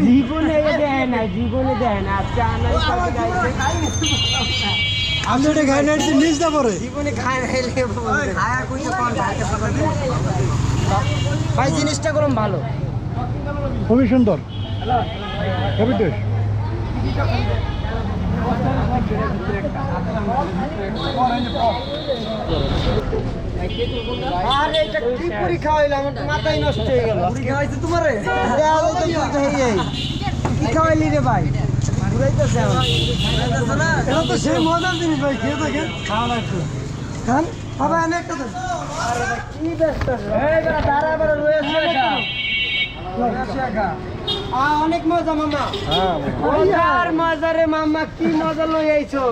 জীবনে দেয় না, জীবনে দেয় না। আজকে আপনি এটা খাই না, নিচটা পরে জীবনে খায় না। ভাই জিনিসটা করুন ভালো, খুবই সুন্দর, খুবই টেস্ট। আরে এটা কি পুরি খাওয়াইলো, আমার তো মাথায় নষ্ট হয়ে গেল। পুরি খাওয়াইছে তোমারে? কি খাওয়াইলি রে ভাই? ঘুরাইতেছে আমার। এটা তো সেই মজার জিনিস ভাই, খেয়ে থাকেন, খাওয়া না একটু খান। বাবা এনে একটা দেন। কি ব্যস্ত দাঁড়া বেড়া রয়েছে অনেক মজা মামা। আর মজা রে মামা, কি মজা লই আইছো?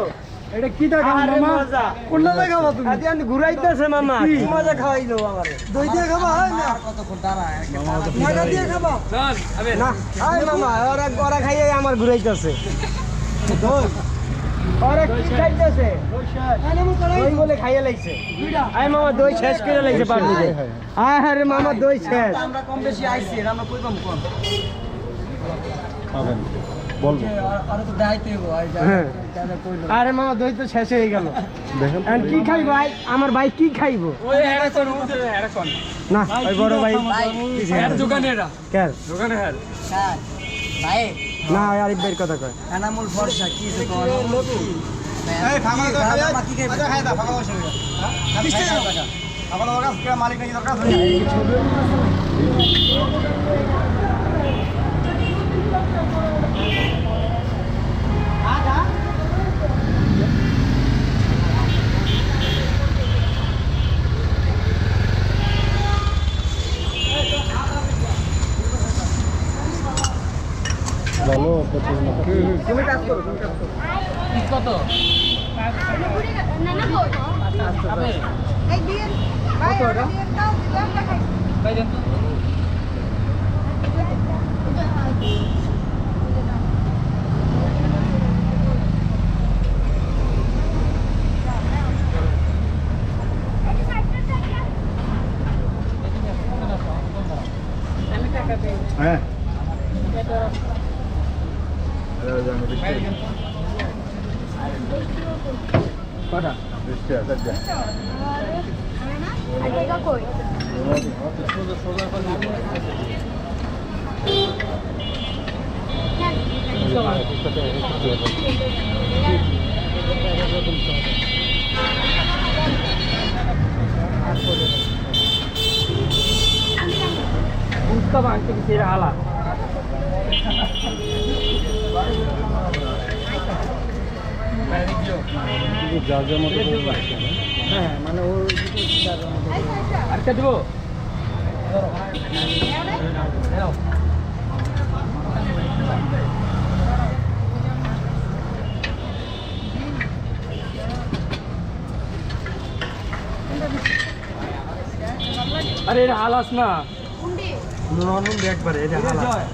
এটা কি দেখাবো মামা? মজা কোনটা দেখাবো তুমি? আদি আমি ঘুরাইতেছে মামা, কি মজা খাওয়াইলো আমারে। দই দিয়ে খাবা? হয় না কতক্ষণ দাঁড়া, ঢাকা দিয়ে খাবা? চল আবে না। আয় মামা, ওরা খাইয়ে আমার ঘুরাইতেছে। দই ওরা কি খাইতেছে? দই বলে খাইয়ে লাইছে। আয় মামা, দই শেষ করে লাইছে পারবি। আরে মামা, দই শেষ। আমরা কম বেশি আইছি, আমরা কই কম কম খাবেন বলবো। আরে মামা, দই তো শেষ হয়ে গেল। দেখেন কি খাই ভাই? আমার ভাই কি খাইবো? না ওই বড় ভাই দোকানে না, ওই আরিফ ভাইয়ের কথা কয়। এনামুল ফর্সা কি যে কোন এই ফাঁকা দাও, কি খাইবে? আচ্ছা খাই দাও, ফাঁকা বসে গেল। 20 টাকা আমার দরকার, পুরো মালিক নাকি দরকার ধরে। বলো তুমি কাজ করো, তুমি কাজ করো। কত? ভাই দেন তো। হ্যাঁ কটা? Fuchka bangke bisa ala. যার যার মতো হ্যাঁ, মানে ওর আরেকটা দেবো? আরে এটা হালাস না, নুন একবারে এটা হালাস।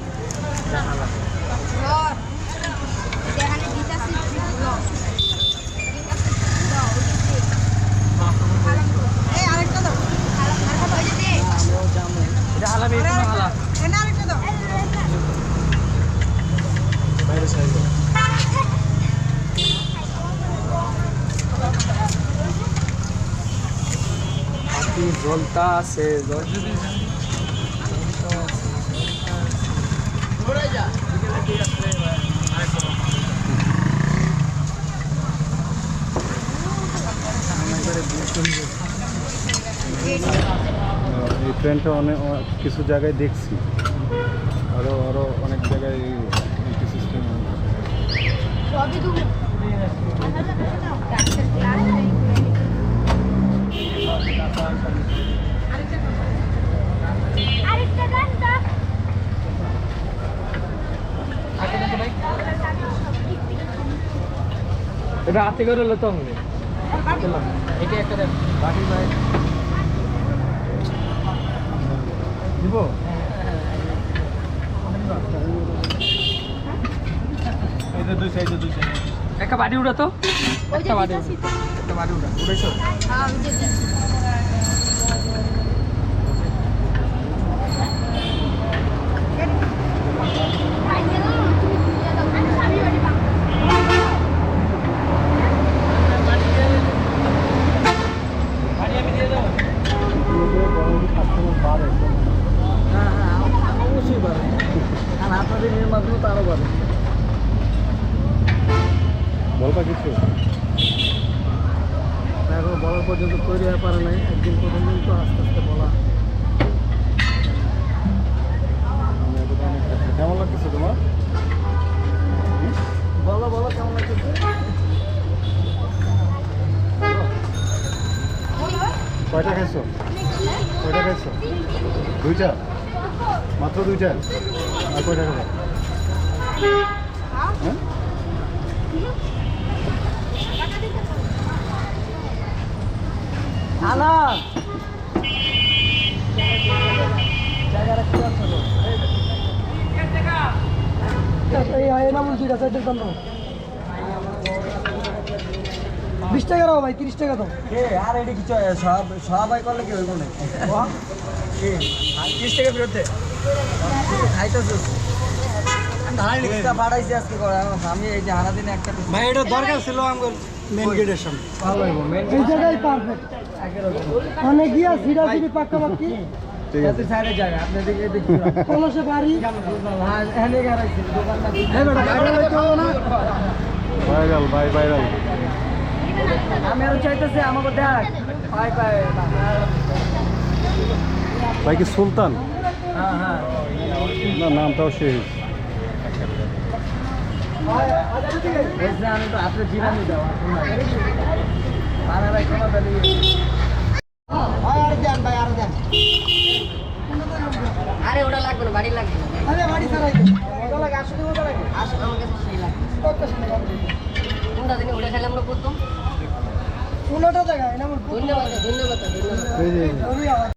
এটা হালাবে, এটা হালা বাইরে সাইড। জলটা আছে, জল এই ট্রেনটা অনেক কিছু জায়গায় দেখছি, আরো আরো অনেক জায়গায় এই সিস্টেম। এটা হাতে করে হলো তো এটা একটা দেন বাকি ভাই দিব। এই যে দুই সাইডে একটা বাড়ি উড়া তো, একটা বাড়ি উড়া উড়াইছো। আমাদের এর মাধ্যমে তো আরও বাড়ে। বলবা কিছু? এখন বলার পর্যন্ত তৈরি হয়ে পারে নাই, একদিন প্রথম দিন তো আস্তে আস্তে বলা। কেমন লাগতেছে তোমার? বলো বলো কেমন লাগতেছে? কয়টা খাইছো? কয়টা খাইছো? দুইটা, মাত্র দুইটা। আর কয়টা খাবো? হ্যাঁ? আনা জায়গাটা কি আছে? এই এনামুল 2টা চারটের জন্য 20 টাকা দাও ভাই, 30 টাকা দাও। আর এটা কিছু সবাই করলে কি হইব না? 30 টাকা ফেরত দে। খাইতেছিস পাঠাইছি আজকে করে আমি এই যে হারা দিনে একটা ভাই এটা দরকার ছিল আমার মেন গেটের সামনে। ভালো হইব মেন এই জায়গায় পারফেক্ট। অনেক গিয়া সিধা সিধি পাক্কা পাক্কি ঠিক আছে। সাইডে জায়গা আপনি দিকে দেখি কলসে বাড়ি হ্যাঁ এনে গারাইছি দোকানটা এই বেটা ভাইরাল হইতো না ভাইরাল ভাইরাল। আমি আর চাইতেছি আমাকে দেখ পাই পাই ভাই কি সুলতান? হ্যাঁ হ্যাঁ না, নামটাও শেষ। আমি তো আপনার জিরানি দাও আপনার কোনো দালি আর দেন ভাই আর দেন। আরে ওটা লাগবে না, বাড়ি লাগবে না। আরে বাড়ি ছাড়াই ওটা লাগে আসলে ওটা লাগে আসলে আমার কাছে সেই লাগবে। কত শুনে কোনটা দিনে ওটা খেলে আমরা করতাম। কোনটা জায়গা এনামুল ধন্যবাদ ধন্যবাদ ধন্যবাদ। এই যে